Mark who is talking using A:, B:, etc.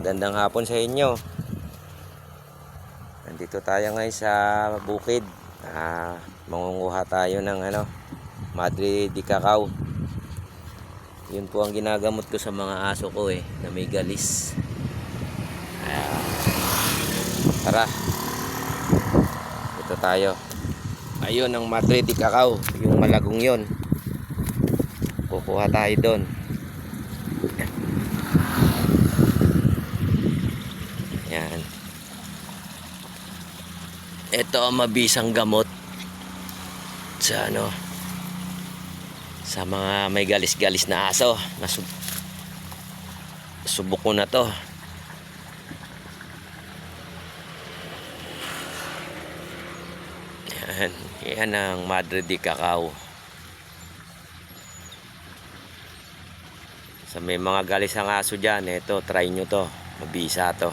A: Magandang hapon sa inyo. Nandito tayo ngayon sa bukid. Mangunguha tayo ng Madre de Cacao. Yun po ang ginagamot ko sa mga aso ko na may galis. Tara. Ito tayo. Ayun ang Madre de Cacao, yung malagong yun. Kukuha tayo doon. Yan. Ito ang mabisang gamot sa sa mga may galis-galis na aso. Subok ko na to. Yan ang Madre de Cacao. Sa may mga galis ang aso dyan, ito, try nyo to. Mabisa to.